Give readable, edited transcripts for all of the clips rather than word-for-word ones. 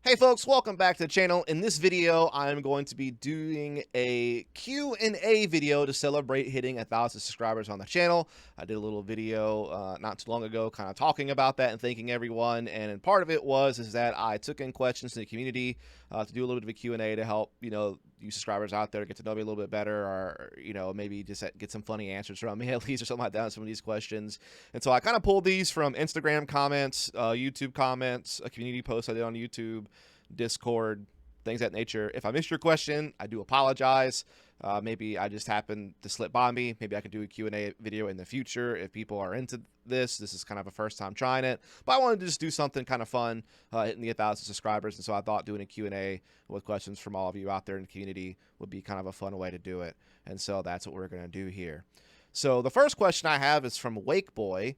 Hey folks, welcome back to the channel. In this video, I'm going to be doing a Q&A video to celebrate hitting 1,000 subscribers on the channel. I did a little video not too long ago kind of talking about that and thanking everyone, and part of it is that I took in questions in the community to do a little bit of a Q&A to help, you subscribers out there get to know me a little bit better, or, maybe just get some funny answers from me at least or something like that on some of these questions. And so I kind of pulled these from Instagram comments, YouTube comments, a community post I did on YouTube, Discord, things of that nature. If I missed your question, I do apologize. Maybe I just happened to slip by me. Maybe I could do a Q&A video in the future if people are into this. This is kind of a first time trying it, but I wanted to just do something kind of fun, hitting the 1,000 subscribers, and so I thought doing a Q&A with questions from all of you out there in the community would be kind of a fun way to do it, and so that's what we're going to do here. So the first question I have is from Wake Boy,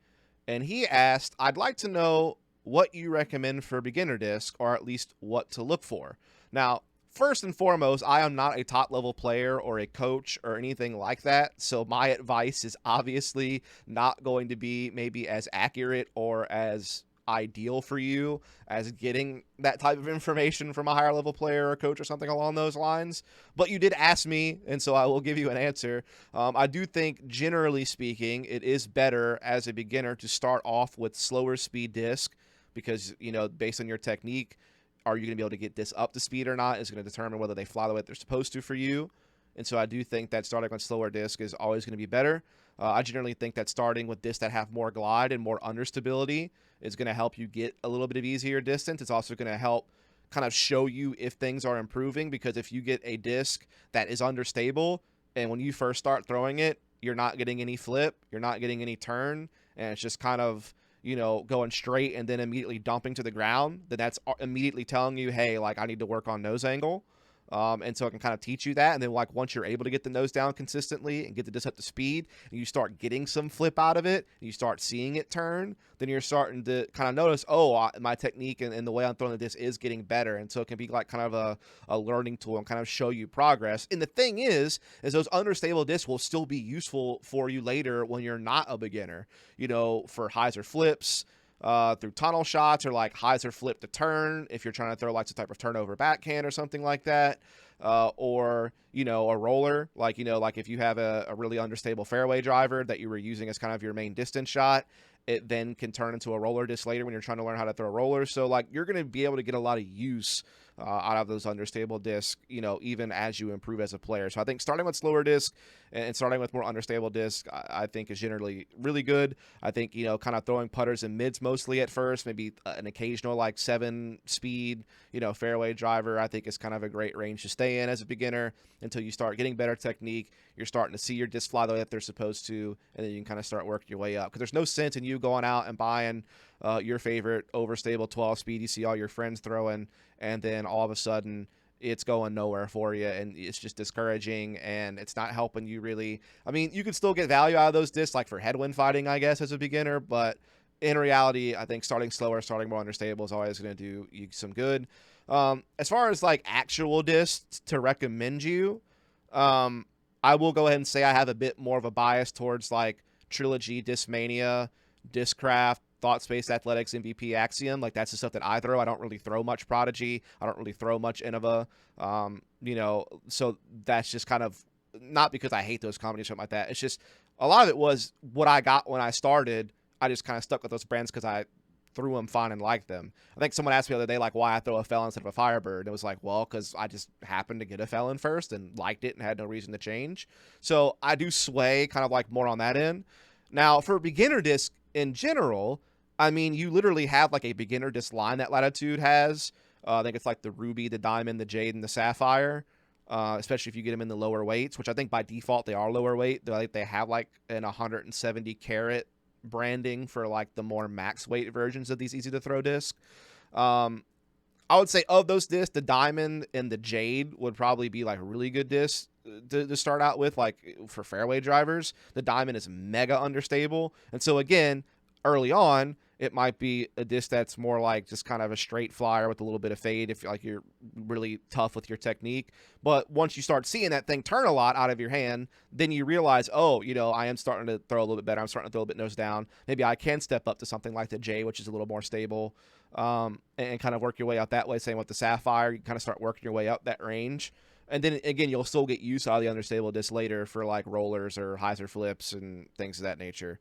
and he asked, I'd like to know what you recommend for beginner disc, or at least what to look for. Now, first and foremost, I am not a top level player or a coach or anything like that, so my advice is obviously not going to be maybe as accurate or as ideal for you as getting that type of information from a higher level player or coach or something along those lines. But you did ask me, and so I will give you an answer. I do think, generally speaking, it is better as a beginner to start off with slower speed disc, because, based on your technique, are you going to be able to get this up to speed or not is going to determine whether they fly the way they're supposed to for you. And so I do think that starting on slower disc is always going to be better. I generally think that starting with discs that have more glide and more understability is going to help you get a little bit of easier distance. It's also going to help kind of show you if things are improving, because if you get a disc that is understable and when you first start throwing it, you're not getting any flip, you're not getting any turn, and it's just kind of, going straight and then immediately dumping to the ground, then that's immediately telling you, hey, like, I need to work on nose angle. And so it can kind of teach you that. And then, like, once you're able to get the nose down consistently and get the disc up to speed, and you start getting some flip out of it, and you start seeing it turn, then you're starting to kind of notice, oh, my technique and the way I'm throwing the disc is getting better. And so it can be like kind of a learning tool and kind of show you progress. And the thing is those understable discs will still be useful for you later when you're not a beginner, for hyzer flips, through tunnel shots, or like hyzer flip to turn if you're trying to throw like some type of turnover backhand or something like that, or a roller, like if you have a really understable fairway driver that you were using as kind of your main distance shot, it then can turn into a roller disc later when you're trying to learn how to throw rollers. So like you're going to be able to get a lot of use out of those understable discs, even as you improve as a player. So I think starting with slower disc and starting with more understable disc, I think is generally really good. I think, kind of throwing putters and mids mostly at first, maybe an occasional like 7-speed, fairway driver, I think is kind of a great range to stay in as a beginner until you start getting better technique. You're starting to see your disc fly the way that they're supposed to, and then you can kind of start working your way up. Because there's no sense in you going out and buying your favorite overstable 12-speed you see all your friends throwing, and then all of a sudden it's going nowhere for you, and it's just discouraging, and it's not helping you really. I mean, you could still get value out of those discs, like for headwind fighting, I guess, as a beginner, but in reality, I think starting slower, starting more understable is always going to do you some good. As far as like actual discs to recommend you, I will go ahead and say I have a bit more of a bias towards like Trilogy, Discmania, Discraft, Thought Space Athletics, MVP, Axiom. Like, that's the stuff that I throw. I don't really throw much Prodigy. I don't really throw much Innova. So that's just kind of not because I hate those companies or something like that. It's just a lot of it was what I got when I started. I just kind of stuck with those brands because I threw them fine and liked them. I think someone asked me the other day, like, why I throw a Felon instead of a Firebird. And it was like, well, because I just happened to get a Felon first and liked it and had no reason to change. So I do sway kind of like more on that end. Now, for beginner disc in general, I mean, you literally have like a beginner disc line that Latitude has. I think it's like the Ruby, the Diamond, the Jade, and the Sapphire, especially if you get them in the lower weights, which I think by default they are lower weight. They have like an 170 carat branding for like the more max weight versions of these easy to throw discs. I would say of those discs, the Diamond and the Jade would probably be like really good discs to start out with, like for fairway drivers. The Diamond is mega understable, and so again, early on, It might be a disc that's more like just kind of a straight flyer with a little bit of fade if like you're really tough with your technique. But once you start seeing that thing turn a lot out of your hand, then you realize, oh, you know, I am starting to throw a little bit better. I'm starting to throw a bit nose down. Maybe I can step up to something like the J, which is a little more stable, and kind of work your way out that way. Same with the Sapphire. You kind of start working your way up that range. And then, again, you'll still get use out of the understable disc later for, like, rollers or hyzer flips and things of that nature.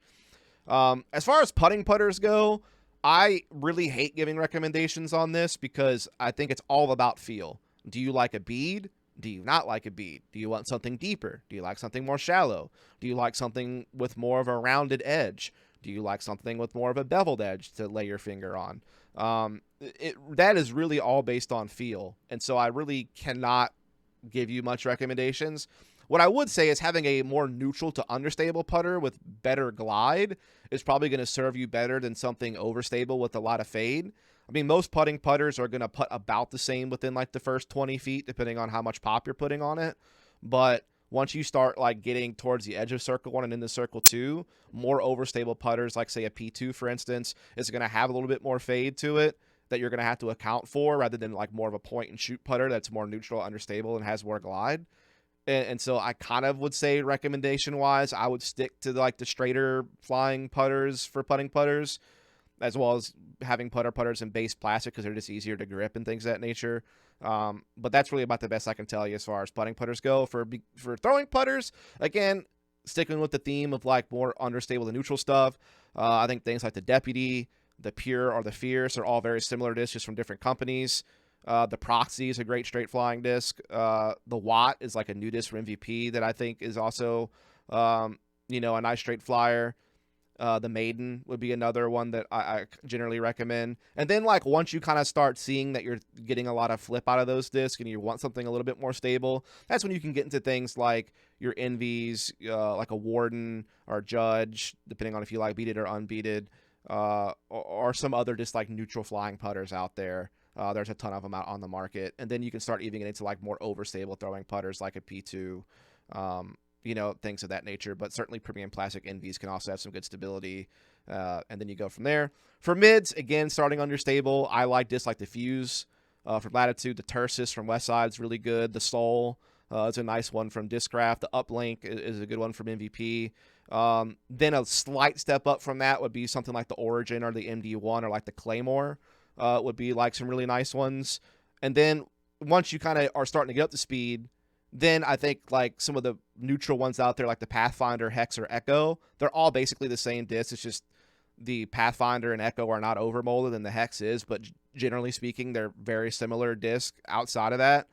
As far as putting putters go, I really hate giving recommendations on this because I think it's all about feel. Do you like a bead? Do you not like a bead? Do you want something deeper? Do you like something more shallow? Do you like something with more of a rounded edge? Do you like something with more of a beveled edge to lay your finger on? That is really all based on feel. And so I really cannot give you much recommendations. What I would say is having a more neutral to understable putter with better glide is probably going to serve you better than something overstable with a lot of fade. I mean, most putting putters are going to putt about the same within like the first 20 feet, depending on how much pop you're putting on it. But once you start like getting towards the edge of circle 1 and into circle 2, more overstable putters, like say a P2, for instance, is going to have a little bit more fade to it that you're going to have to account for, rather than like more of a point and shoot putter that's more neutral, understable, and has more glide. And so I kind of would say, recommendation wise, I would stick to like the straighter flying putters for putting putters, as well as having putters in base plastic because they're just easier to grip and things of that nature. But that's really about the best I can tell you as far as putting putters go. For throwing putters, again, sticking with the theme of like more understable to neutral stuff. I think things like the Deputy, the Pure, or the Fierce are all very similar discs, just from different companies. The Proxy is a great straight flying disc. The Watt is like a new disc from MVP that I think is also, a nice straight flyer. The Maiden would be another one that I generally recommend. And then like once you kind of start seeing that you're getting a lot of flip out of those discs and you want something a little bit more stable, that's when you can get into things like your Envies, like a Warden or a Judge, depending on if you like beaded or unbeaded, or some other just like neutral flying putters out there. There's a ton of them out on the market. And then you can start even getting into like more overstable throwing putters like a P2, things of that nature. But certainly premium plastic Envies can also have some good stability. And then you go from there. For mids, again, starting understable, I like discs like the Fuse from Latitude. The Tursus from Westside is really good. The Soul is a nice one from Discraft. The Uplink is a good one from MVP. Then a slight step up from that would be something like the Origin or the MD1 or like the Claymore. Would be like some really nice ones. And then once you kind of are starting to get up to speed, then I think like some of the neutral ones out there, like the Pathfinder, Hex, or Echo, they're all basically the same disc. It's just the Pathfinder and Echo are not overmolded and the Hex is, but generally speaking, they're very similar disc outside of that.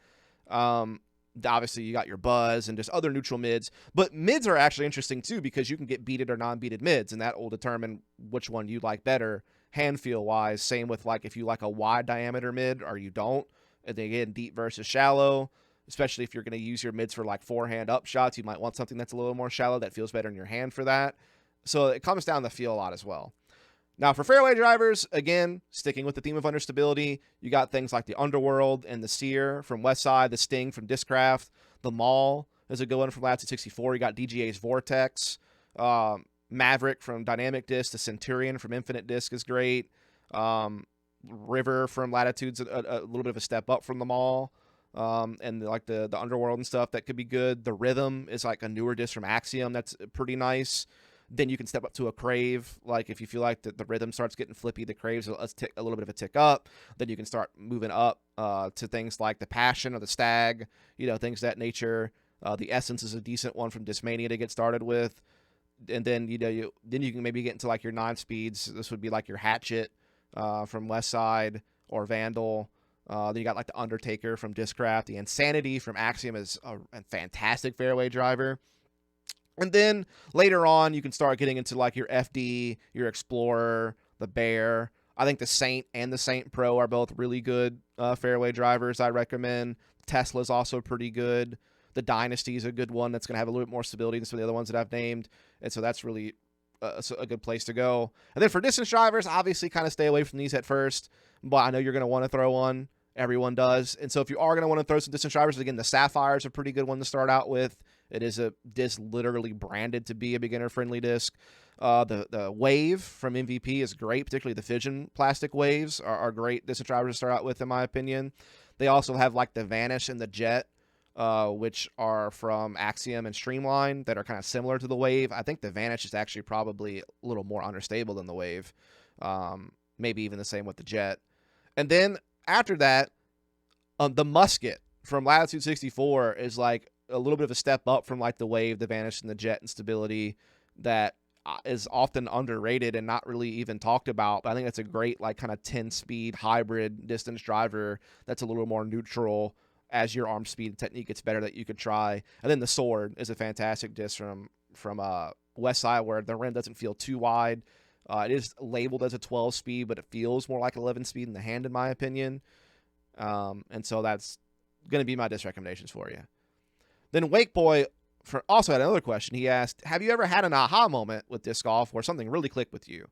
Obviously, you got your Buzz and just other neutral mids, but mids are actually interesting too because you can get beaded or non-beaded mids, and that will determine which one you like better hand feel wise. Same with like if you like a wide diameter mid or you don't. And then again, deep versus shallow, especially if you're going to use your mids for like forehand up shots, you might want something that's a little more shallow that feels better in your hand for that. So it comes down to feel a lot as well. Now for fairway drivers, again, sticking with the theme of understability, you got things like the Underworld and the Seer from Westside, the Sting from Discraft, the Maul is a good one from Latitude 64. You got DGA's Vortex, Maverick from Dynamic Disc, the Centurion from Infinite Disc is great. River from Latitude's a little bit of a step up from the Mall. And like the Underworld and stuff, that could be good. The Rhythm is like a newer disc from Axiom that's pretty nice. Then you can step up to a Crave. Like if you feel like the Rhythm starts getting flippy, the Crave's a little bit of a tick up. Then you can start moving up to things like the Passion or the Stag, things of that nature. The Essence is a decent one from Discmania to get started with. And then you can maybe get into like your 9 speeds. This would be like your Hatchet from Westside or Vandal. Then you got like the Undertaker from Discraft. The Insanity from Axiom is a fantastic fairway driver. And then later on, you can start getting into like your FD, your Explorer, the Bear. I think the Saint and the Saint Pro are both really good fairway drivers I recommend. Tesla's also pretty good. The Dynasty is a good one that's going to have a little bit more stability than some of the other ones that I've named. And so that's really a good place to go. And then for distance drivers, obviously kind of stay away from these at first. But I know you're going to want to throw one. Everyone does. And so if you are going to want to throw some distance drivers, again, the Sapphire is a pretty good one to start out with. It is a disc literally branded to be a beginner-friendly disc. The Wave from MVP is great, particularly the Fission plastic waves are great distance drivers to start out with, in my opinion. They also have like the Vanish and the Jet, which are from Axiom and Streamline, that are kind of similar to the Wave. I think the Vanish is actually probably a little more unstable than the Wave. Maybe even the same with the Jet. And then after that, the Musket from Latitude 64 is like a little bit of a step up from like the Wave, the Vanish, and the Jet in stability that is often underrated and not really even talked about. But I think that's a great like kind of 10-speed hybrid distance driver that's a little more neutral as your arm speed and technique gets better that you could try. And then the Sword is a fantastic disc from Westside, where the rim doesn't feel too wide. It is labeled as a 12 speed, but it feels more like 11 speed in the hand, in my opinion. And so that's going to be my disc recommendations for you. Then Wake Boy also had another question. He asked, have you ever had an aha moment with disc golf where something really clicked with you?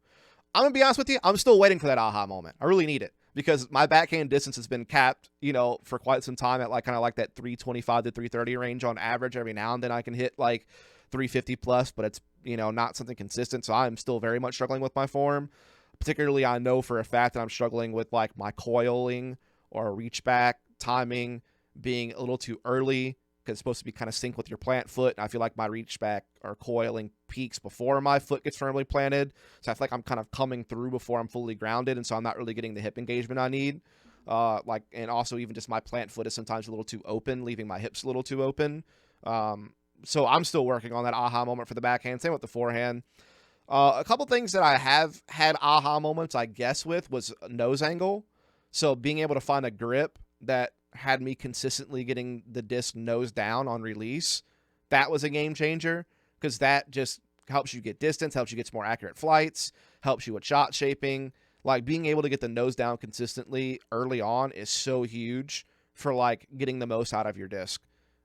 I'm going to be honest with you, I'm still waiting for that aha moment. I really need it, because my backhand distance has been capped, for quite some time at like kind of like that 325 to 330 range on average. Every now and then I can hit like 350 plus, but it's, not something consistent. So I'm still very much struggling with my form. Particularly, I know for a fact that I'm struggling with like my coiling or reach back timing being a little too early, because it's supposed to be kind of sync with your plant foot. And I feel like my reach back or coiling peaks before my foot gets firmly planted. So I feel like I'm kind of coming through before I'm fully grounded. And so I'm not really getting the hip engagement I need. And also even just my plant foot is sometimes a little too open, leaving my hips a little too open. So I'm still working on that aha moment for the backhand. Same with the forehand. A couple things that I have had aha moments, I guess, with was nose angle. So being able to find a grip that had me consistently getting the disc nose down on release, that was a game changer, because that just helps you get distance, helps you get some more accurate flights, helps you with shot shaping. Like being able to get the nose down consistently early on is so huge for like getting the most out of your disc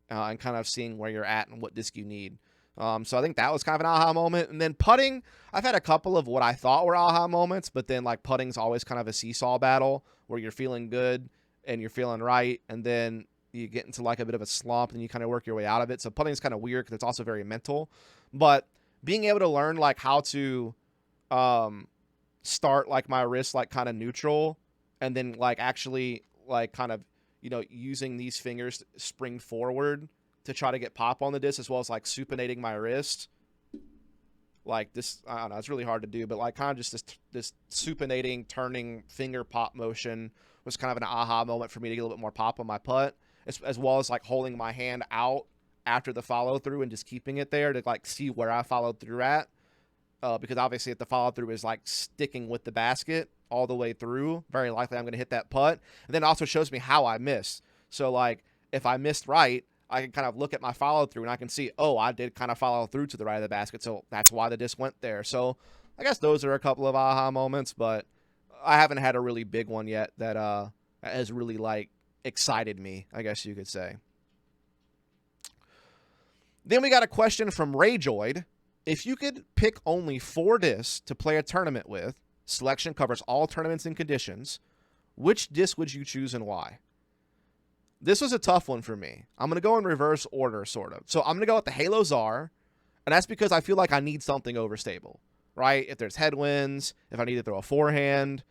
and kind of seeing where you're at and what disc you need. So I think that was kind of an aha moment. And then putting, I've had a couple of what I thought were aha moments, but then like putting's always kind of a seesaw battle where you're feeling good and you're feeling right, and then you get into like a bit of a slump and you kind of work your way out of it. So putting is kind of weird because it's also very mental. But being able to learn like how to start like my wrist like kind of neutral, and then like actually like kind of using these fingers to spring forward to try to get pop on the disc, as well as like supinating my wrist. Like this, I don't know, it's really hard to do, but like kind of just this supinating, turning finger pop motion was kind of an aha moment for me to get a little bit more pop on my putt, as well as like holding my hand out after the follow through and just keeping it there to like see where I followed through at. Because obviously if the follow through is like sticking with the basket all the way through, very likely I'm going to hit that putt. And then it also shows me how I missed. So like if I missed right, I can kind of look at my follow through and I can see, oh, I did kind of follow through to the right of the basket. So that's why the disc went there. So I guess those are a couple of aha moments, but I haven't had a really big one yet that has really like excited me, I guess you could say. Then we got a question from Rayjoid. If you could pick only 4 discs to play a tournament with, selection covers all tournaments and conditions, which disc would you choose and why? This was a tough one for me. I'm going to go in reverse order, sort of. So I'm going to go with the Halo Czar, and that's because I feel like I need something overstable, right? If there's headwinds, if I need to throw a forehand,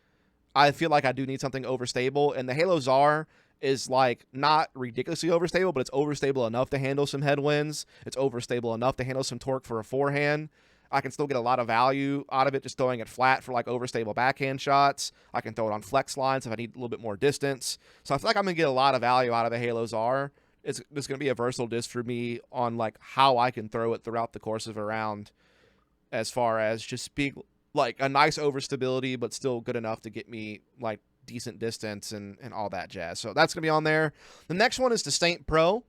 I feel like I do need something overstable, and the Halo Czar is like not ridiculously overstable, but it's overstable enough to handle some headwinds. It's overstable enough to handle some torque for a forehand. I can still get a lot of value out of it just throwing it flat for like overstable backhand shots. I can throw it on flex lines if I need a little bit more distance. So I feel like I'm going to get a lot of value out of the Halo Czar. It's going to be a versatile disc for me on like how I can throw it throughout the course of a round, as far as just being like a nice overstability, but still good enough to get me like decent distance and all that jazz. So that's going to be on there. The next one is the Saint Pro.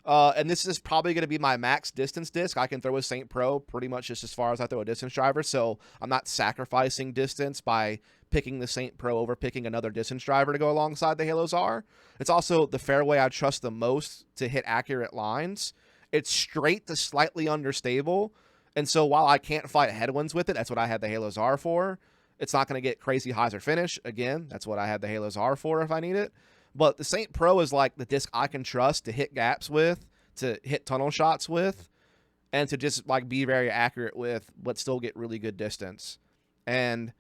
And this is probably going to be my max distance disc. I can throw a Saint Pro pretty much just as far as I throw a distance driver, so I'm not sacrificing distance by picking the Saint Pro over picking another distance driver to go alongside the Halo Czar. It's also the fairway I trust the most to hit accurate lines. It's straight to slightly understable, and so while I can't fight headwinds with it, that's what I had the Halo Czar for. It's not going to get crazy highs or finish. Again, that's what I had the Halo Czar for if I need it. But the Saint Pro is like the disc I can trust to hit gaps with, to hit tunnel shots with, and to just like be very accurate with, but still get really good distance. And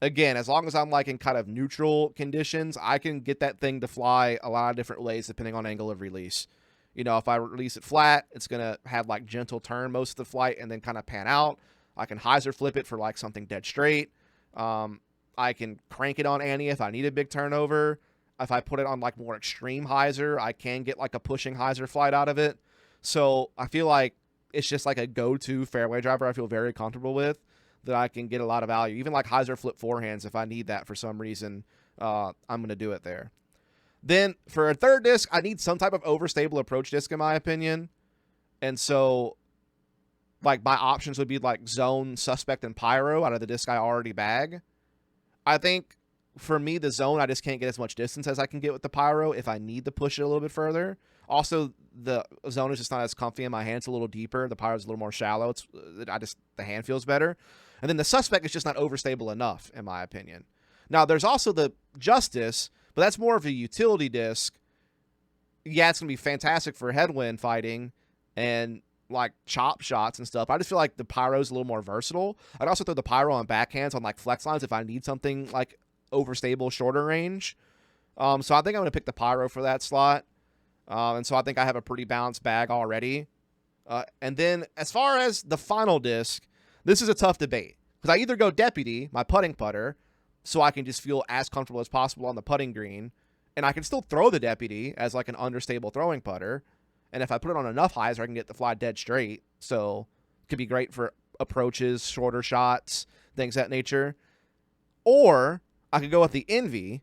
again, as long as I'm like in kind of neutral conditions, I can get that thing to fly a lot of different ways depending on angle of release. You know, if I release it flat, it's going to have like gentle turn most of the flight and then kind of pan out. I can hyzer flip it for like something dead straight. I can crank it on Annie if I need a big turnover. If I put it on like more extreme hyzer, I can get like a pushing hyzer flight out of it. So I feel like it's just like a go-to fairway driver I feel very comfortable with, that I can get a lot of value. Even like hyzer flip forehands, if I need that for some reason, I'm going to do it there. Then for a third disc, I need some type of overstable approach disc in my opinion. And so like my options would be like zone, suspect, and pyro out of the disc I already bag. I think for me, the zone, I just can't get as much distance as I can get with the pyro if I need to push it a little bit further. Also, the zone is just not as comfy in my hand. It's a little deeper. The pyro is a little more shallow. The hand feels better. And then the suspect is just not overstable enough, in my opinion. Now, there's also the Justice, but that's more of a utility disc. Yeah, it's going to be fantastic for headwind fighting and like chop shots and stuff. I just feel like the pyro is a little more versatile. I'd also throw the pyro on backhands on like flex lines if I need something like overstable, shorter range. So I think I'm going to pick the pyro for that slot. And so I think I have a pretty balanced bag already. And then as far as the final disc, this is a tough debate because I either go Deputy, my putting putter, so I can just feel as comfortable as possible on the putting green, and I can still throw the Deputy as like an understable throwing putter. And if I put it on enough hyzer, I can get the fly dead straight. So it could be great for approaches, shorter shots, things of that nature. Or I could go with the Envy,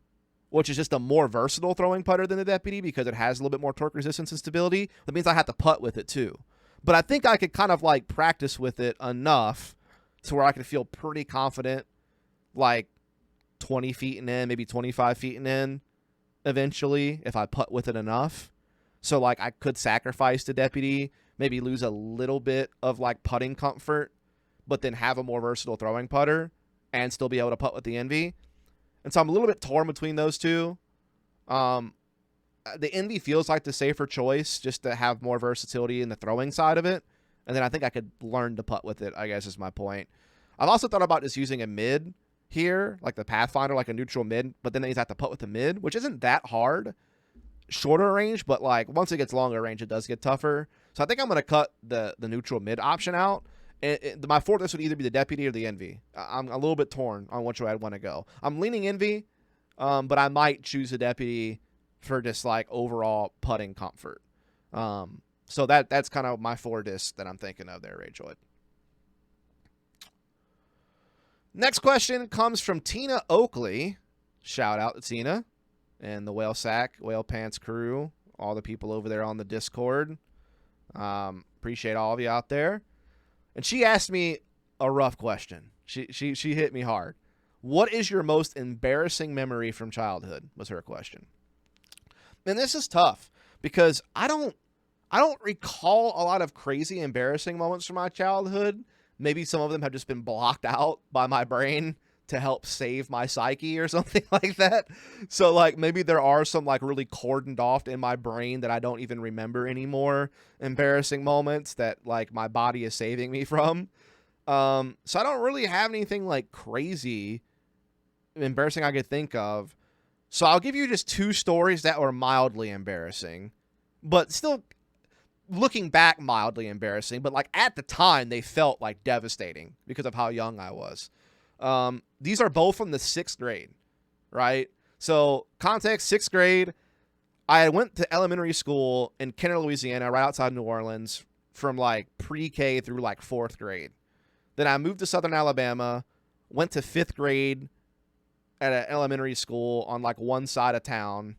which is just a more versatile throwing putter than the Deputy because it has a little bit more torque resistance and stability. That means I have to putt with it too. But I think I could kind of like practice with it enough to where I can feel pretty confident, like 20 feet and in, maybe 25 feet and in eventually if I putt with it enough. So like I could sacrifice the Deputy, maybe lose a little bit of like putting comfort, but then have a more versatile throwing putter and still be able to putt with the Envy. And so I'm a little bit torn between those two. The Envy feels like the safer choice just to have more versatility in the throwing side of it. And then I think I could learn to putt with it, I guess is my point. I've also thought about just using a mid here, like the Pathfinder, like a neutral mid, but then I have to putt with the mid, which isn't that hard. Shorter range, but like once it gets longer range, it does get tougher. So I think I'm going to cut the neutral mid option out. My fourth disc would either be the Deputy or the Envy. I'm a little bit torn on which way I'd want to go. I'm leaning Envy, but I might choose the Deputy for just like overall putting comfort. So that's kind of my four discs that I'm thinking of there, Rayjoy. Next question comes from Tina Oakley. Shout out to Tina and the Whale Sack, Whale Pants crew, all the people over there on the Discord. Appreciate all of you out there. And she asked me a rough question. She hit me hard. What is your most embarrassing memory from childhood? Was her question. And this is tough because I don't recall a lot of crazy embarrassing moments from my childhood. Maybe some of them have just been blocked out by my brain to help save my psyche or something like that. So like maybe there are some like really cordoned off in my brain that I don't even remember anymore, embarrassing moments that like my body is saving me from. So I don't really have anything like crazy embarrassing I could think of. So I'll give you just two stories that were mildly embarrassing, but still looking back mildly embarrassing, but like at the time they felt like devastating because of how young I was. These are both from the 6th grade, right? So context, 6th grade, I went to elementary school in Kenner, Louisiana, right outside New Orleans from like pre-K through like 4th grade. Then I moved to Southern Alabama, went to 5th grade at an elementary school on like one side of town.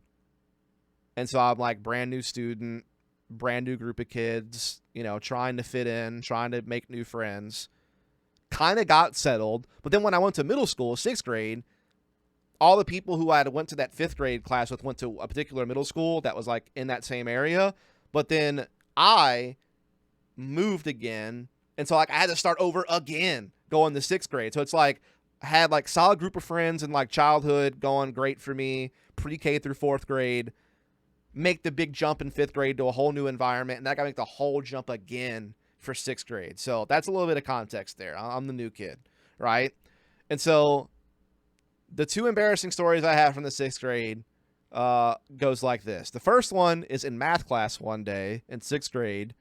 And so I'm like brand new student, brand new group of kids, you know, trying to fit in, trying to make new friends. Kind of got settled. But then when I went to middle school, 6th grade, all the people who I went to that 5th grade class with went to a particular middle school that was like in that same area. But then I moved again. And so like I had to start over again going to 6th grade. So it's like I had like solid group of friends in like childhood going great for me, pre-K through 4th grade. make the big jump in 5th grade to a whole new environment, and then I got to make the whole jump again for 6th grade. So that's a little bit of context there. I'm the new kid, right? And so the 2 embarrassing stories I have from the 6th grade goes like this. The first one is in math class one day in 6th grade.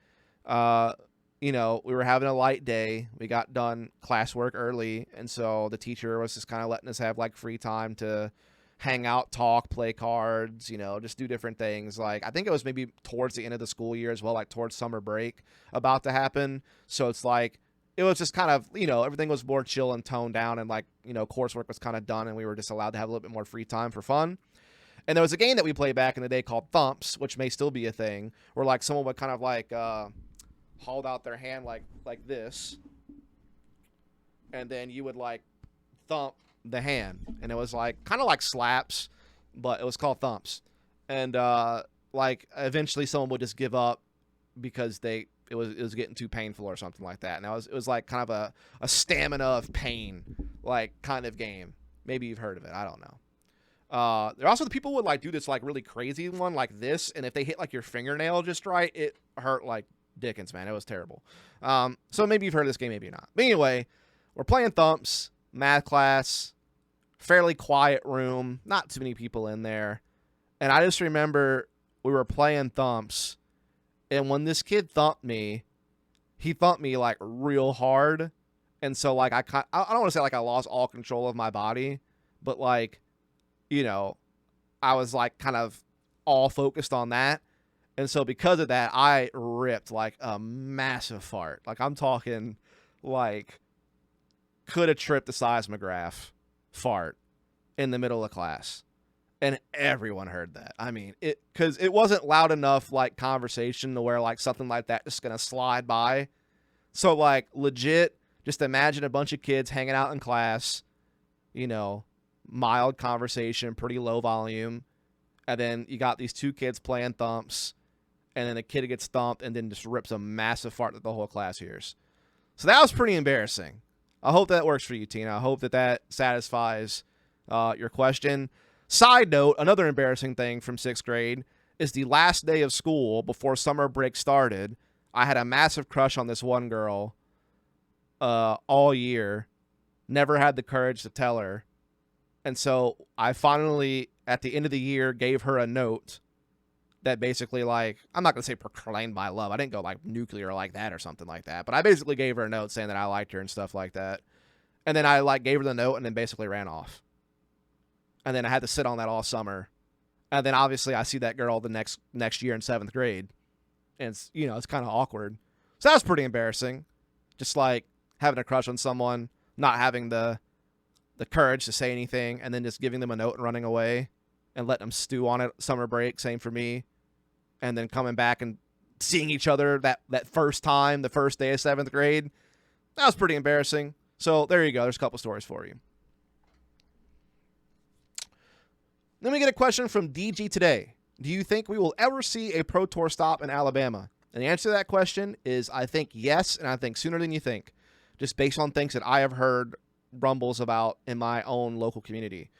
We were having a light day. We got done classwork early, and so the teacher was just kind of letting us have like free time to hang out, talk, play cards, just do different things. Like, I think it was maybe towards the end of the school year as well, like towards summer break about to happen. So it's like, it was just kind of, everything was more chill and toned down, and like, coursework was kind of done, and we were just allowed to have a little bit more free time for fun. And there was a game that we played back in the day called Thumps, which may still be a thing, where like someone would kind of like hold out their hand like this, and then you would like thump the hand, and it was like kind of like slaps, but it was called Thumps. And like eventually someone would just give up because it was getting too painful or something like that. And it was like kind of a stamina of pain like kind of game. Maybe you've heard of it. I don't know. There are also the people would like do this like really crazy one like this, and if they hit like your fingernail just right, it hurt like Dickens, man. It was terrible. So maybe you've heard of this game, maybe not. But anyway, we're playing Thumps, math class, fairly quiet room, not too many people in there. And I just remember we were playing Thumps, and when this kid thumped me, he thumped me like real hard. And so like I don't want to say like I lost all control of my body, but like, I was like kind of all focused on that. And so because of that, I ripped like a massive fart. Like I'm talking like could have tripped the seismograph fart in the middle of class. And everyone heard that. I mean, because it wasn't loud enough like conversation to where like something like that just going to slide by. So like legit, just imagine a bunch of kids hanging out in class, mild conversation, pretty low volume. And then you got these 2 kids playing Thumps. And then the kid gets thumped and then just rips a massive fart that the whole class hears. So that was pretty embarrassing. I hope that works for you, Tina. I hope that satisfies your question. Side note, another embarrassing thing from 6th grade is the last day of school before summer break started. I had a massive crush on this one girl all year. Never had the courage to tell her. And so I finally, at the end of the year, gave her a note that basically, like, I'm not going to say proclaimed my love. I didn't go, like, nuclear like that or something like that. But I basically gave her a note saying that I liked her and stuff like that. And then I, like, gave her the note and then basically ran off. And then I had to sit on that all summer. And then, obviously, I see that girl the next year in 7th grade. And, it's kind of awkward. So that was pretty embarrassing. Just, like, having a crush on someone, not having the courage to say anything, and then just giving them a note and running away and letting them stew on it summer break. Same for me. And then coming back and seeing each other that first time, the first day of 7th grade. That was pretty embarrassing. So there you go. There's a couple stories for you. Then we get a question from DG Today. Do you think we will ever see a Pro Tour stop in Alabama? And the answer to that question is I think yes, and I think sooner than you think, just based on things that I have heard rumbles about in my own local community.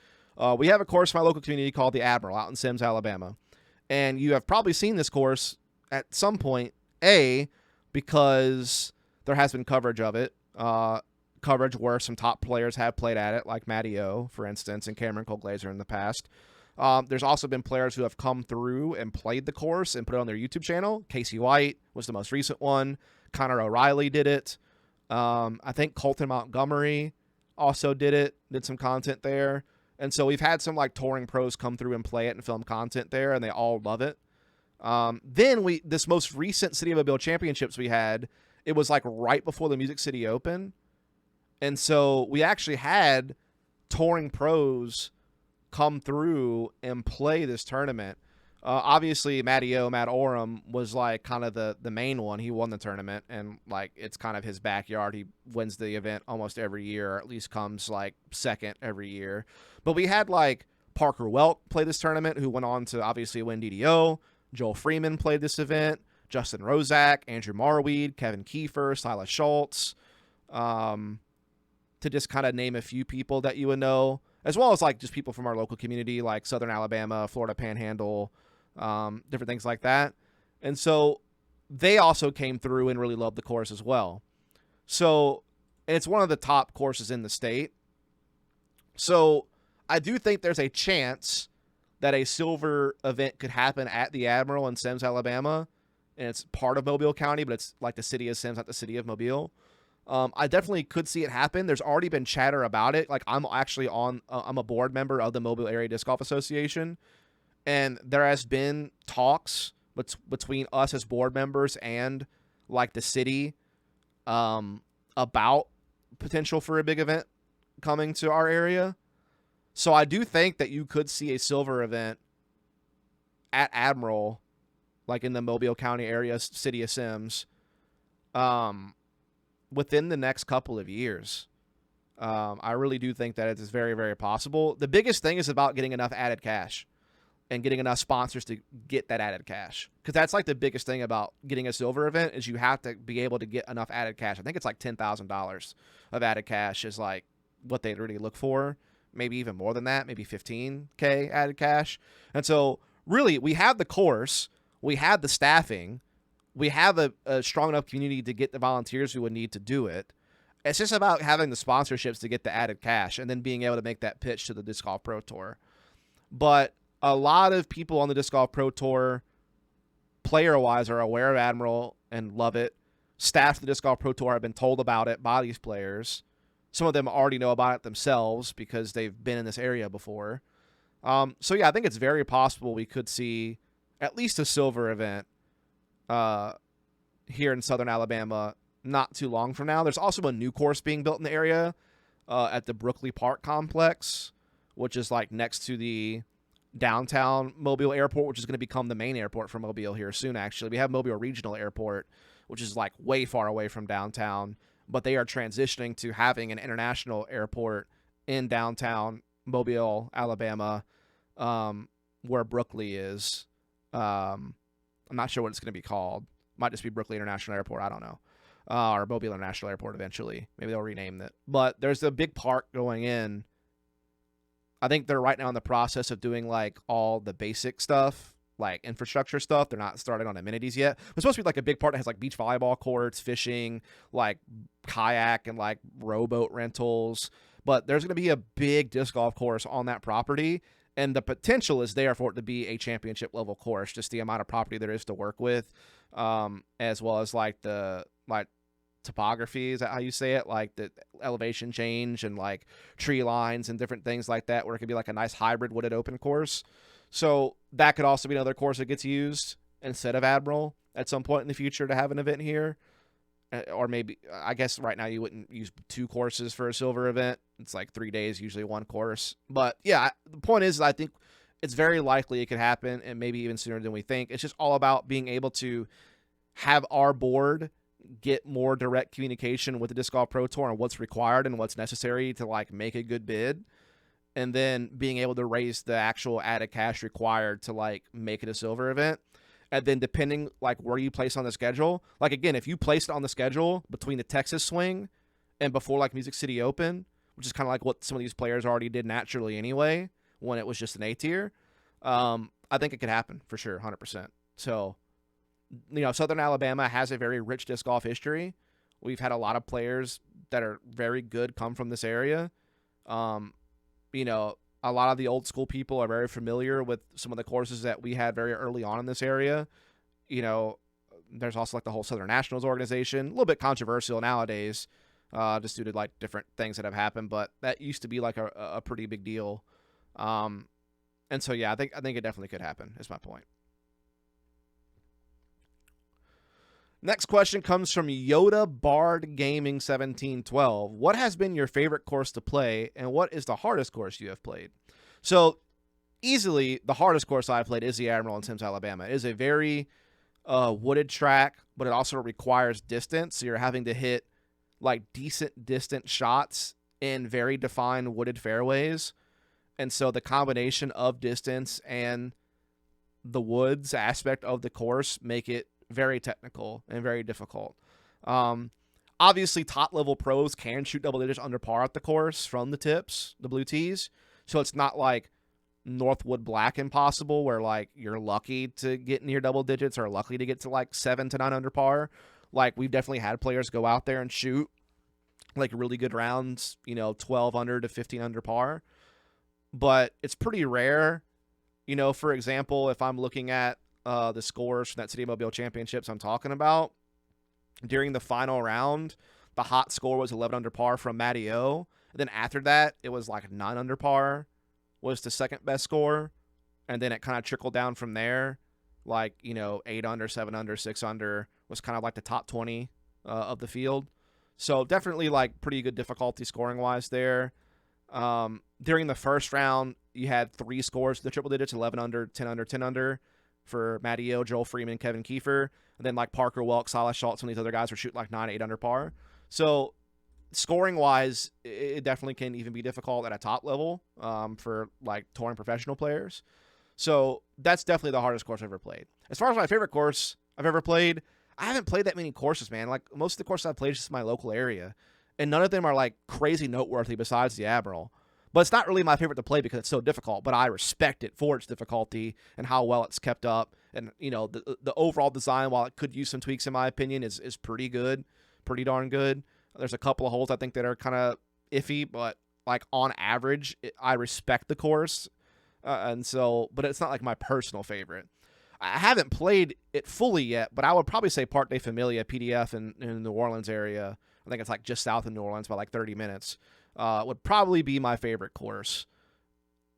We have a course in my local community called the Admiral out in Sims, Alabama. And you have probably seen this course at some point, because there has been coverage of it. Coverage where some top players have played at it, like Matty O, for instance, and Cameron Cole-Glazer in the past. There's also been players who have come through and played the course and put it on their YouTube channel. Casey White was the most recent one. Connor O'Reilly did it. I think Colton Montgomery also did some content there. And so we've had some like touring pros come through and play it and film content there, and they all love it. Then this most recent City of Mobile Championships we had, it was like right before the Music City Open. And so we actually had touring pros come through and play this tournament. Obviously, Matt Oram was like kind of the main one. He won the tournament, and like it's kind of his backyard. He wins the event almost every year, or at least comes like second every year. But we had like Parker Welk play this tournament, who went on to obviously win DDO. Joel Freeman played this event. Justin Rozak, Andrew Marweed, Kevin Kiefer, Silas Schultz, to just kind of name a few people that you would know, as well as like just people from our local community, like Southern Alabama, Florida Panhandle, different things like that. And so they also came through and really loved the course as well. So it's one of the top courses in the state. So I do think there's a chance that a silver event could happen at the Admiral in Sims, Alabama. And it's part of Mobile County, but it's like the city of Sims, not the city of Mobile. I definitely could see it happen. There's already been chatter about it. Like I'm actually I'm a board member of the Mobile Area Disc Golf Association. And there has been talks between us as board members and like the city about potential for a big event coming to our area. So I do think that you could see a silver event at Admiral, like in the Mobile County area, city of Sims, within the next couple of years. I really do think that it is very, very possible. The biggest thing is about getting enough added cash and getting enough sponsors to get that added cash. Because that's like the biggest thing about getting a silver event is you have to be able to get enough added cash. I think it's like $10,000 of added cash is like what they really look for. Maybe even more than that, maybe 15K added cash. And so really we have the course, we have the staffing, we have a strong enough community to get the volunteers we would need to do it. It's just about having the sponsorships to get the added cash and then being able to make that pitch to the Disc Golf Pro Tour. But a lot of people on the Disc Golf Pro Tour, player-wise, are aware of Admiral and love it. Staff of the Disc Golf Pro Tour have been told about it by these players. Some of them already know about it themselves because they've been in this area before. So, yeah, I think it's very possible we could see at least a silver event here in southern Alabama not too long from now. There's also a new course being built in the area at the Brookley Park Complex, which is like next to the downtown Mobile Airport, which is going to become the main airport for Mobile here soon, actually. We have Mobile Regional Airport, which is like way far away from downtown, but they are transitioning to having an international airport in downtown Mobile, Alabama, where Brookley is. I'm not sure what it's going to be called. Might just be Brookley International Airport. I don't know. Or Mobile International Airport eventually. Maybe they'll rename it. But there's a big park going in. I think they're right now in the process of doing like all the basic stuff, like infrastructure stuff. They're not starting on amenities yet. It's supposed to be like a big part that has like beach volleyball courts, fishing, like kayak and like rowboat rentals. But there's going to be a big disc golf course on that property. And the potential is there for it to be a championship level course, just the amount of property there is to work with, as well as like the topography, is that how you say it? Like the elevation change and like tree lines and different things like that, where it could be like a nice hybrid wooded open course. So that could also be another course that gets used instead of Admiral at some point in the future to have an event here. Or maybe, I guess right now you wouldn't use 2 courses for a silver event. It's like 3 days, usually 1 course. But yeah, the point is, I think it's very likely it could happen, and maybe even sooner than we think. It's just all about being able to have our board get more direct communication with the Disc Golf Pro Tour on what's required and what's necessary to like make a good bid, and then being able to raise the actual added cash required to like make it a silver event. And then depending like where you place on the schedule, like again, if you placed it on the schedule between the Texas swing and before like Music City Open, which is kind of like what some of these players already did naturally anyway, when it was just an A tier, I think it could happen for sure, 100%. So, you know, Southern Alabama has a very rich disc golf history. We've had a lot of players that are very good come from this area. You know, a lot of the old school people are very familiar with some of the courses that we had very early on in this area. You know, there's also like the whole Southern Nationals organization, a little bit controversial nowadays, just due to like different things that have happened, but that used to be like a pretty big deal. And so, yeah, I think it definitely could happen is my point. Next question comes from Yoda Bard Gaming 1712. What has been your favorite course to play, and what is the hardest course you have played? So, easily, the hardest course I've played is the Admiral in Sims, Alabama. It is a very wooded track, but it also requires distance, so you're having to hit like decent distant shots in very defined wooded fairways. And so the combination of distance and the woods aspect of the course make it very technical and very difficult. Obviously, top-level pros can shoot double digits under par at the course from the tips, the blue tees. So it's not like Northwood Black Impossible, where like you're lucky to get near double digits or lucky to get to like 7 to 9 under par. Like we've definitely had players go out there and shoot like really good rounds, 12 under to 15 under par. But it's pretty rare. For example, if I'm looking at the scores from that City Mobile Championships I'm talking about, during the final round, the hot score was 11 under par from Matty O. And then after that, it was like 9 under par was the second best score. And then it kind of trickled down from there. Like, 8 under, 7 under, 6 under was kind of like the top 20 of the field. So definitely like pretty good difficulty scoring wise there. During the first round, you had 3 scores, the triple digits, 11 under, 10 under, 10 under for Matty O, Joel Freeman, Kevin Kiefer. And then like Parker Welk, Silas Schultz, some of these other guys were shooting like 9, 8 under par. So scoring wise, it definitely can even be difficult at a top level for like touring professional players. So that's definitely the hardest course I've ever played. As far as my favorite course I've ever played, I haven't played that many courses, man. Like most of the courses I've played is just my local area. And none of them are like crazy noteworthy besides the Admiral. But it's not really my favorite to play because it's so difficult, but I respect it for its difficulty and how well it's kept up. And, the overall design, while it could use some tweaks in my opinion, is pretty good, pretty darn good. There's a couple of holes I think that are kind of iffy, but like on average, I respect the course. But it's not like my personal favorite. I haven't played it fully yet, but I would probably say Parc des Familia, PDF in the New Orleans area. I think it's like just south of New Orleans by like 30 minutes. Would probably be my favorite course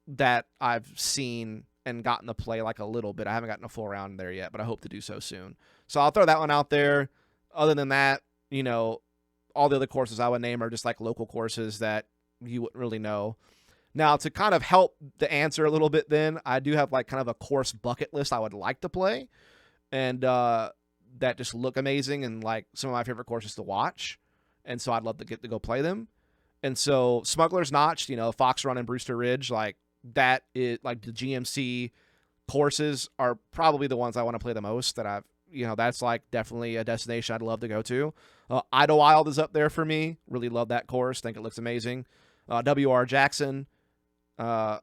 that I've seen and gotten to play like a little bit. I haven't gotten a full round there yet, but I hope to do so soon. So I'll throw that one out there. Other than that, all the other courses I would name are just like local courses that you wouldn't really know. Now, to kind of help the answer a little bit then, I do have like kind of a course bucket list I would like to play. And that just look amazing and like some of my favorite courses to watch. And so I'd love to get to go play them. And so Smuggler's Notch, Fox Run and Brewster Ridge, like that is like the GMC courses are probably the ones I want to play the most that I've, that's like definitely a destination I'd love to go to. Idlewild is up there for me. Really love that course. Think it looks amazing. WR Jackson, for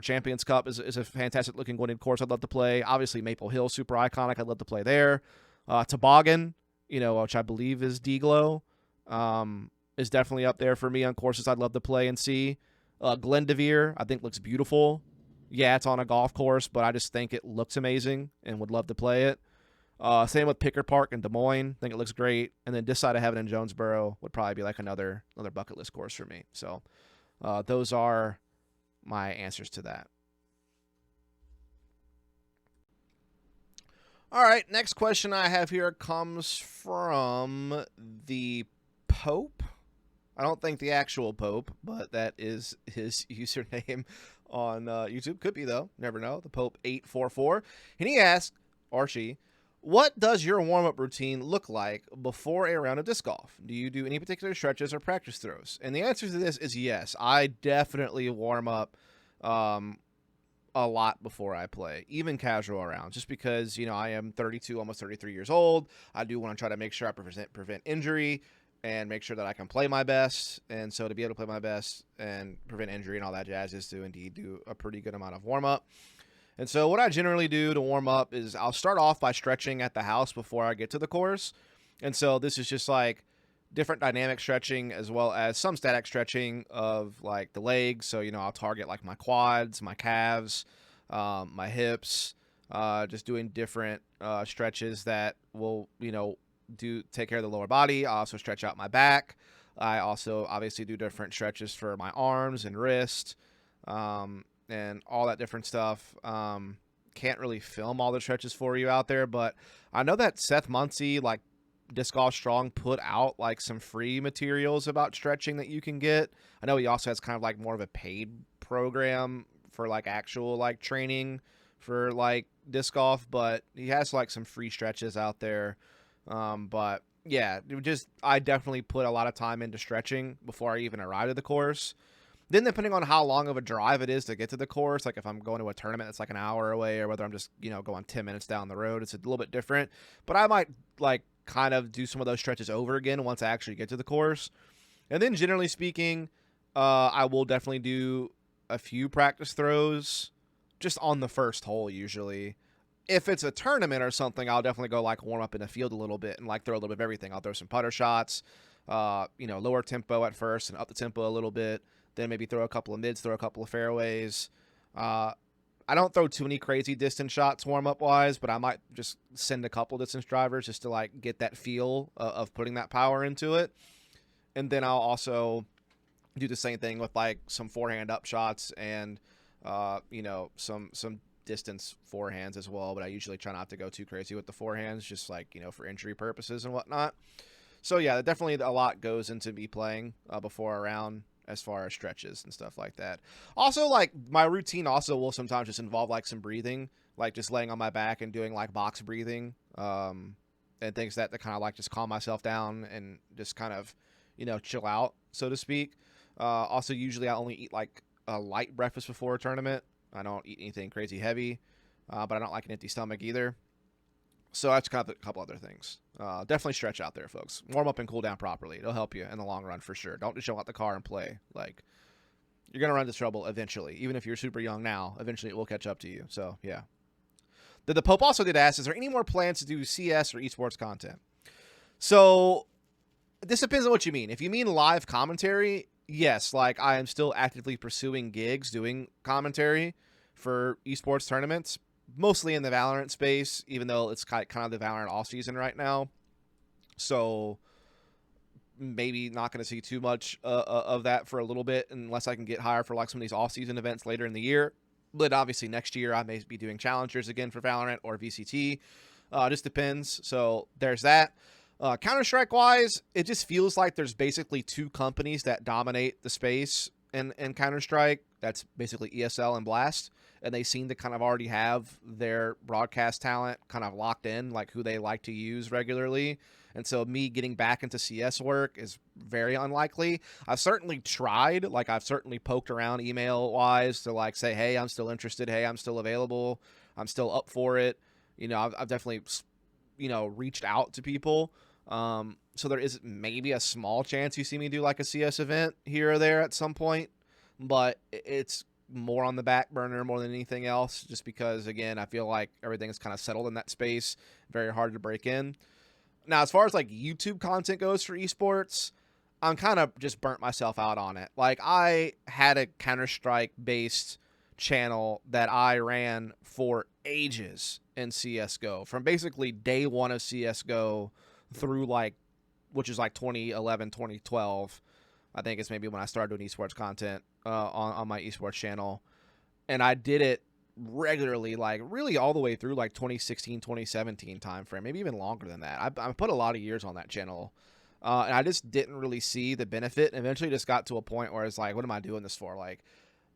Champions Cup is a fantastic looking going-in course I'd love to play. Obviously Maple Hill, super iconic. I'd love to play there. Toboggan, which I believe is D-Glow, is definitely up there for me on courses I'd love to play and see. Glendoveer, I think looks beautiful. Yeah, it's on a golf course, but I just think it looks amazing and would love to play it. Same with Pickard Park in Des Moines. I think it looks great. And then This Side of Heaven in Jonesboro would probably be like another bucket list course for me. So those are my answers to that. All right, next question I have here comes from the Pope. I don't think the actual Pope, but that is his username on YouTube. Could be, though. Never know. The Pope 844. And he asked, or she, what does your warm-up routine look like before a round of disc golf? Do you do any particular stretches or practice throws? And the answer to this is yes. I definitely warm up a lot before I play, even casual rounds, just because, I am 32, almost 33 years old. I do want to try to make sure I prevent injury and make sure that I can play my best. And so to be able to play my best and prevent injury and all that jazz is to indeed do a pretty good amount of warm-up. And so what I generally do to warm up is I'll start off by stretching at the house before I get to the course. And so this is just like different dynamic stretching as well as some static stretching of like the legs. So, I'll target like my quads, my calves, my hips, just doing different stretches that will, take care of the lower body. I also stretch out my back. I also obviously do different stretches for my arms and wrist, and all that different stuff. Can't really film all the stretches for you out there, but I know that Seth Muncie, like Disc Golf Strong, put out like some free materials about stretching that you can get. I know he also has kind of like more of a paid program for like actual like training for like disc golf, but he has like some free stretches out there. But yeah, I definitely put a lot of time into stretching before I even arrived at the course. Then depending on how long of a drive it is to get to the course, like if I'm going to a tournament that's like an hour away or whether I'm just, going 10 minutes down the road, it's a little bit different. But I might like kind of do some of those stretches over again once I actually get to the course. And then generally speaking, I will definitely do a few practice throws just on the first hole usually. If it's a tournament or something, I'll definitely go like warm up in the field a little bit and like throw a little bit of everything. I'll throw some putter shots, lower tempo at first and up the tempo a little bit. Then maybe throw a couple of mids, throw a couple of fairways. I don't throw too many crazy distance shots warm up wise, but I might just send a couple distance drivers just to like get that feel of putting that power into it. And then I'll also do the same thing with like some forehand up shots and some distance forehands as well, but I usually try not to go too crazy with the forehands, just like, for injury purposes and whatnot. So yeah, definitely a lot goes into me playing before a round as far as stretches and stuff like that. Also, like, my routine also will sometimes just involve like some breathing, like just laying on my back and doing like box breathing and things that to kind of like just calm myself down and just kind of, chill out, so to speak. Also, usually I only eat like a light breakfast before a tournament. I don't eat anything crazy heavy, but I don't like an empty stomach either. So that's kind of a couple other things. Definitely stretch out there, folks. Warm up and cool down properly. It'll help you in the long run for sure. Don't just show out the car and play. Like, you're going to run into trouble eventually. Even if you're super young now, eventually it will catch up to you. So, yeah. The Pope also did ask, is there any more plans to do CS or esports content? So, this depends on what you mean. If you mean live commentary, yes, like I am still actively pursuing gigs doing commentary for esports tournaments, mostly in the Valorant space, even though it's kind of the Valorant off season right now. So maybe not going to see too much of that for a little bit unless I can get hired for like some of these off season events later in the year. But obviously next year I may be doing challengers again for Valorant or VCT. Just depends. So there's that. Counter-Strike wise, it just feels like there's basically two companies that dominate the space in Counter-Strike. That's basically ESL and Blast. And they seem to kind of already have their broadcast talent kind of locked in, like who they like to use regularly. And so me getting back into CS work is very unlikely. I've certainly tried, like I've certainly poked around email-wise to like say, hey, I'm still interested. Hey, I'm still available. I'm still up for it. I've definitely, reached out to people. So there is maybe a small chance you see me do like a CS event here or there at some point, but it's more on the back burner more than anything else, just because, again, I feel like everything is kind of settled in that space, very hard to break in. Now, as far as like YouTube content goes for esports, I'm kind of just burnt myself out on it. Like, I had a Counter-Strike based channel that I ran for ages in CSGO, from basically day one of CSGO through like, which is like 2011, 2012. I think it's maybe when I started doing esports content on my esports channel. And I did it regularly, like really all the way through like 2016, 2017 timeframe, maybe even longer than that. I put a lot of years on that channel. And I just didn't really see the benefit. And eventually just got to a point where it's like, what am I doing this for? Like,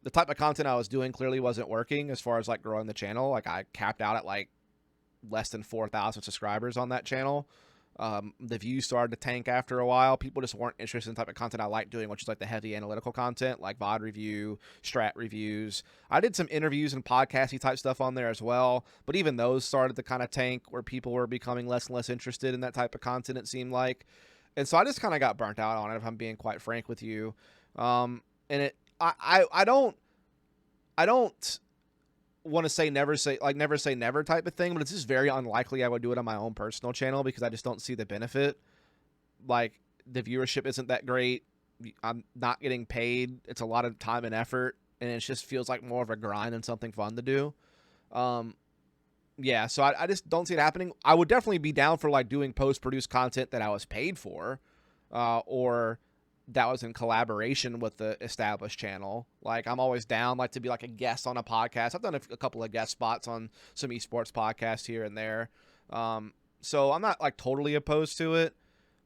the type of content I was doing clearly wasn't working as far as like growing the channel. Like, I capped out at like less than 4,000 subscribers on that channel. The views started to tank after a while. People just weren't interested in the type of content I like doing, which is like the heavy analytical content, like VOD review, strat reviews. I did some interviews and podcasty type stuff on there as well, but even those started to kind of tank, where people were becoming less and less interested in that type of content, it seemed like. And so I just kind of got burnt out on it, if I'm being quite frank with you. I don't want to say never say never type of thing, but it's just very unlikely I would do it on my own personal channel, because I just don't see the benefit. Like, the viewership isn't that great. I'm not getting paid. It's a lot of time and effort, and it just feels like more of a grind than something fun to do. Yeah, so I just don't see it happening. I would definitely be down for like doing post-produced content that I was paid for, or that was in collaboration with the established channel. Like, I'm always down, like, to be like a guest on a podcast. I've done a couple of guest spots on some esports podcasts here and there. So I'm not like totally opposed to it,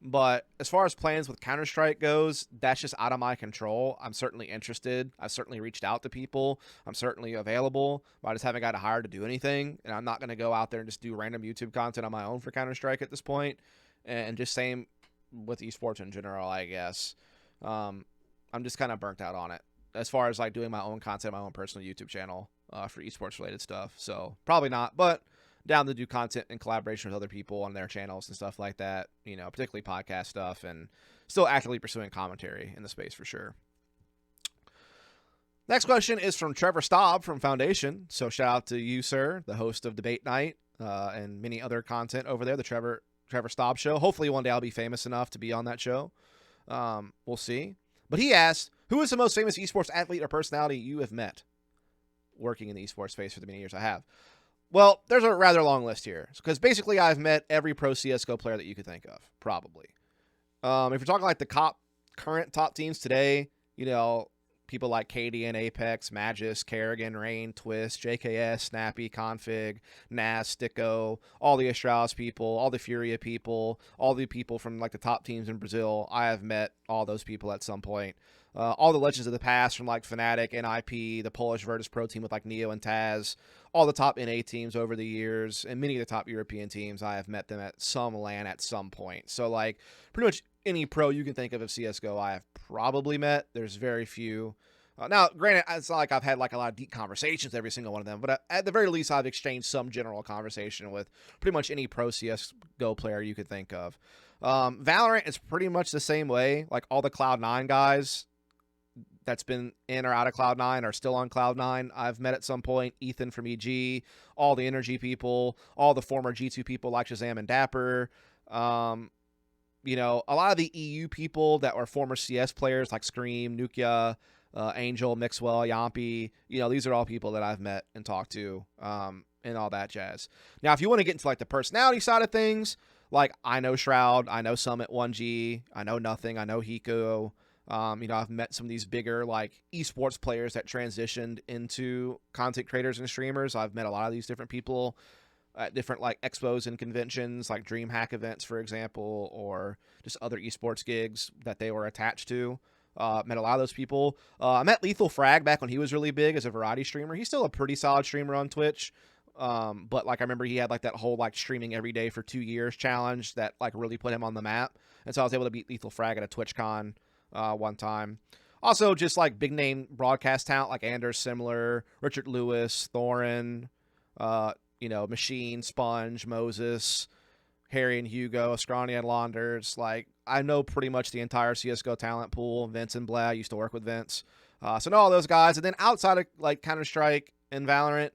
but as far as plans with Counter-Strike goes, that's just out of my control. I'm certainly interested. I've certainly reached out to people. I'm certainly available, but I just haven't got hired to do anything. And I'm not going to go out there and just do random YouTube content on my own for Counter-Strike at this point. And just same with esports in general, I guess. I'm just kind of burnt out on it as far as like doing my own content, my own personal YouTube channel for esports related stuff. So probably not, but down to do content in collaboration with other people on their channels and stuff like that, particularly podcast stuff, and still actively pursuing commentary in the space for sure. Next question is from Trevor Staub from Foundation. So shout out to you, sir, the host of Debate Night and many other content over there, the Trevor Staub Show. Hopefully one day I'll be famous enough to be on that show. We'll see. But he asked, who is the most famous esports athlete or personality you have met working in the esports space for the many years I have? Well, there's a rather long list here because basically I've met every pro CSGO player that you could think of, probably. If you're talking like the current top teams today, you know, people like KD and Apex, Magis, Kerrigan, Rain, Twist, JKS, Snappy, Config, Nas, Sticko, all the Astralis people, all the Furia people, all the people from like the top teams in Brazil. I have met all those people at some point. All the legends of the past from like Fnatic, NIP, the Polish Virtus Pro team with like Neo and Taz, all the top NA teams over the years, and many of the top European teams, I have met them at some LAN at some point. So like pretty much any pro you can think of CSGO, I have probably met. There's very few. Now, granted, it's not like I've had like a lot of deep conversations with every single one of them, but at the very least, I've exchanged some general conversation with pretty much any pro CSGO player you could think of. Valorant is pretty much the same way. Like all the Cloud9 guys that's been in or out of Cloud9 are still on Cloud9. I've met at some point Ethan from EG, all the Energy people, all the former G2 people like Shazam and Dapper. You know, a lot of the EU people that were former CS players like Scream, Nukia, Angel, Mixwell, Yampi. You know, these are all people that I've met and talked to and all that jazz. Now, if you want to get into like the personality side of things, like I know Shroud, I know Summit 1G, I know Nothing, I know Hiko. You know, I've met some of these bigger like esports players that transitioned into content creators and streamers. I've met a lot of these different people at different like expos and conventions, like DreamHack events, for example, or just other esports gigs that they were attached to. Met a lot of those people. I met Lethal Frag back when he was really big as a variety streamer. He's still a pretty solid streamer on Twitch. But like I remember he had like that whole like streaming every day for 2 years challenge that like really put him on the map. And so I was able to beat Lethal Frag at a TwitchCon one time. Also just like big name broadcast talent like Anders Simler, Richard Lewis, Thorin, you know, Machine, Sponge, Moses, Harry and Hugo, Scrawny and Launders. Like, I know pretty much the entire CSGO talent pool. Vince and Blah, I used to work with Vince. So know all those guys. And then outside of, like, Counter-Strike and Valorant,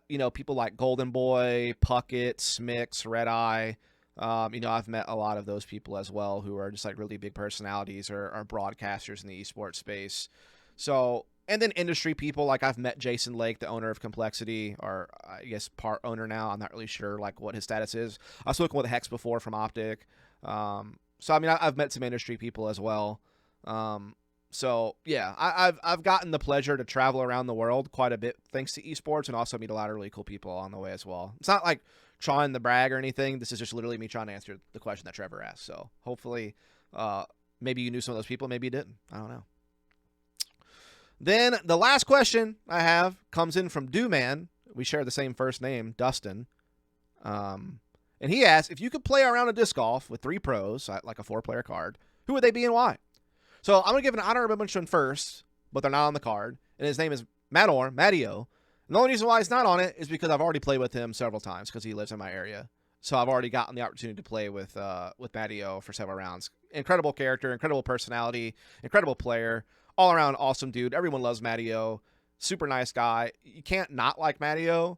you know, people like Golden Boy, Puckett, Smix, Red Eye. You know, I've met a lot of those people as well who are just, like, really big personalities or are broadcasters in the esports space. So, and then industry people, like I've met Jason Lake, the owner of Complexity, or I guess part owner now. I'm not really sure like what his status is. I was spoken with Hex before from Optic. So I mean, I've met some industry people as well. So yeah, I've gotten the pleasure to travel around the world quite a bit thanks to esports, and also meet a lot of really cool people along the way as well. It's not like trying to brag or anything. This is just literally me trying to answer the question that Trevor asked. So hopefully, maybe you knew some of those people, maybe you didn't. I don't know. Then the last question I have comes in from Dewman. We share the same first name, Dustin. And he asks, if you could play around a disc golf with 3 pros, like a 4-player card, who would they be and why? So I'm going to give an honorable mention first, but they're not on the card. And his name is Mattio. And the only reason why he's not on it is because I've already played with him several times because he lives in my area. So I've already gotten the opportunity to play with Mattio for several rounds. Incredible character, incredible personality, incredible player. All around awesome dude. Everyone loves Mattio. Super nice guy. You can't not like Mattio.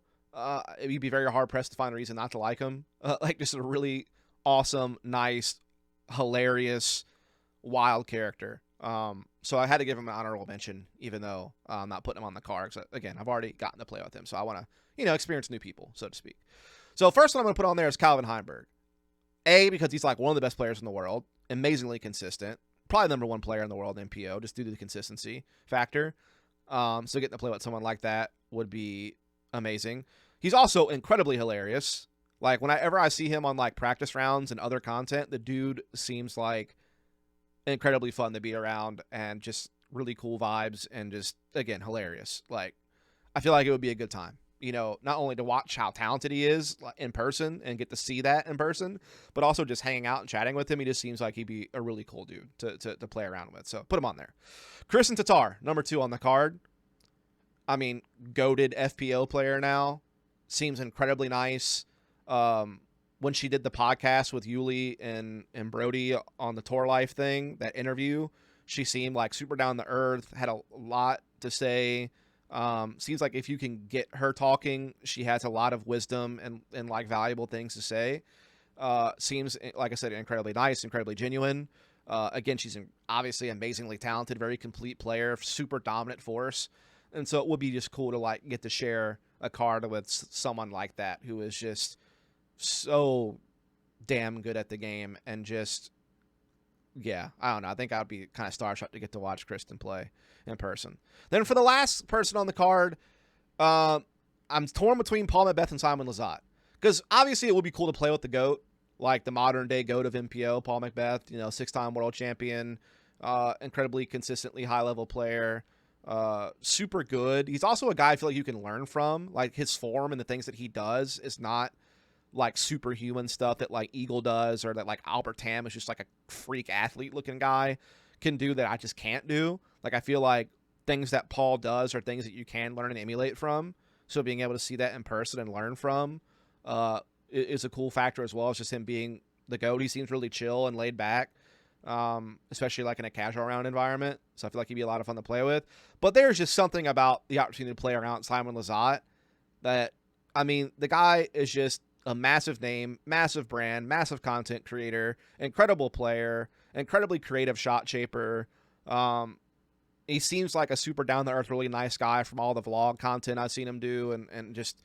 You'd be very hard pressed to find a reason not to like him. Like just a really awesome, nice, hilarious, wild character. So I had to give him an honorable mention, even though I'm not putting him on the card. Because again, I've already gotten to play with him, so I want to, you know, experience new people, so to speak. So first one I'm going to put on there is Calvin Heimberg. Because he's like one of the best players in the world, amazingly consistent. Probably the #1 player in the world in MPO, just due to the consistency factor. So getting to play with someone like that would be amazing. He's also incredibly hilarious. Like, whenever I see him on, like, practice rounds and other content, the dude seems like incredibly fun to be around and just really cool vibes and just, again, hilarious. Like, I feel like it would be a good time. You know, not only to watch how talented he is in person and get to see that in person, but also just hanging out and chatting with him. He just seems like he'd be a really cool dude to play around with. So put him on there. Chris and Tatar, #2 on the card. I mean, goated FPO player now. Seems incredibly nice. When she did the podcast with Yuli and Brody on the Tour Life thing, that interview, she seemed like super down to earth, had a lot to say. Seems like if you can get her talking, she has a lot of wisdom and like valuable things to say. Seems, like I said, incredibly nice, incredibly genuine. Again, she's obviously amazingly talented, very complete player, super dominant force. And so it would be just cool to like get to share a card with someone like that who is just so damn good at the game and just, yeah, I don't know. I think I'd be kind of starstruck to get to watch Kristen play in person. Then for the last person on the card, I'm torn between Paul Macbeth and Simon Lizotte. Because obviously it would be cool to play with the GOAT, like the modern day GOAT of MPO, Paul Macbeth, 6-time world champion, incredibly consistently high level player, super good. He's also a guy I feel like you can learn from. Like his form and the things that he does is not like superhuman stuff that like Eagle does, or that like Albert Tam is just like a freak athlete looking guy can do that I just can't do. Like I feel like things that Paul does are things that you can learn and emulate from. So being able to see that in person and learn from is a cool factor, as well as just him being the GOAT. He seems really chill and laid back, especially like in a casual round environment. So I feel like he'd be a lot of fun to play with. But there's just something about the opportunity to play around Simon Lizotte that, I mean, the guy is just a massive name, massive brand, massive content creator, incredible player, incredibly creative shot shaper. He seems like a super down-to-earth, really nice guy from all the vlog content I've seen him do, and just,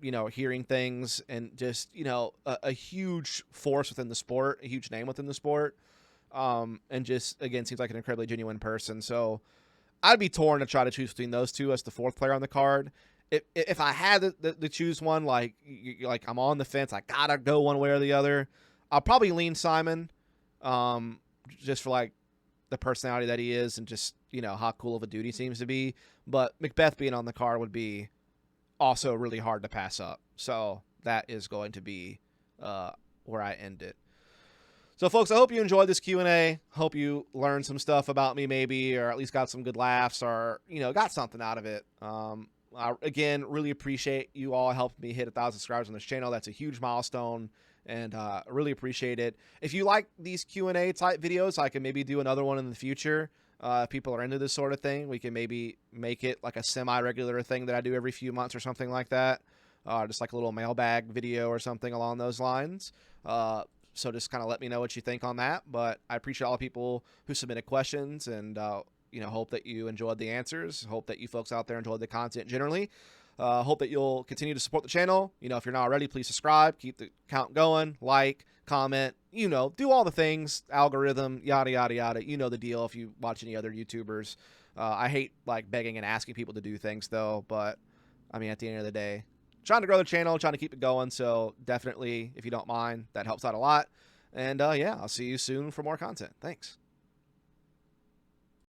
hearing things, and just, a huge force within the sport, a huge name within the sport. And just, again, seems like an incredibly genuine person. So I'd be torn to try to choose between those two as the fourth player on the card. If I had to choose one, like I'm on the fence, I gotta go one way or the other, I'll probably lean Simon, just for like the personality that he is and just, how cool of a dude he seems to be. But Macbeth being on the card would be also really hard to pass up. So that is going to be where I end it. So, folks, I hope you enjoyed this Q&A. Hope you learned some stuff about me maybe, or at least got some good laughs, or, got something out of it. I, again, really appreciate you all helping me hit 1,000 subscribers on this channel. That's a huge milestone, and I really appreciate it. If you like these Q&A type videos, I can maybe do another one in the future. If people are into this sort of thing, we can maybe make it like a semi-regular thing that I do every few months or something like that. Just like a little mailbag video or something along those lines. So just kind of let me know what you think on that. But I appreciate all the people who submitted questions, and hope that you enjoyed the answers. Hope that you folks out there enjoyed the content generally. Hope that you'll continue to support the channel. If you're not already, please subscribe, keep the count going, like, comment, do all the things, algorithm, yada, yada, yada. You know the deal if you watch any other YouTubers. I hate like begging and asking people to do things though, but I mean, at the end of the day, trying to grow the channel, trying to keep it going. So definitely, if you don't mind, that helps out a lot. And yeah, I'll see you soon for more content. Thanks.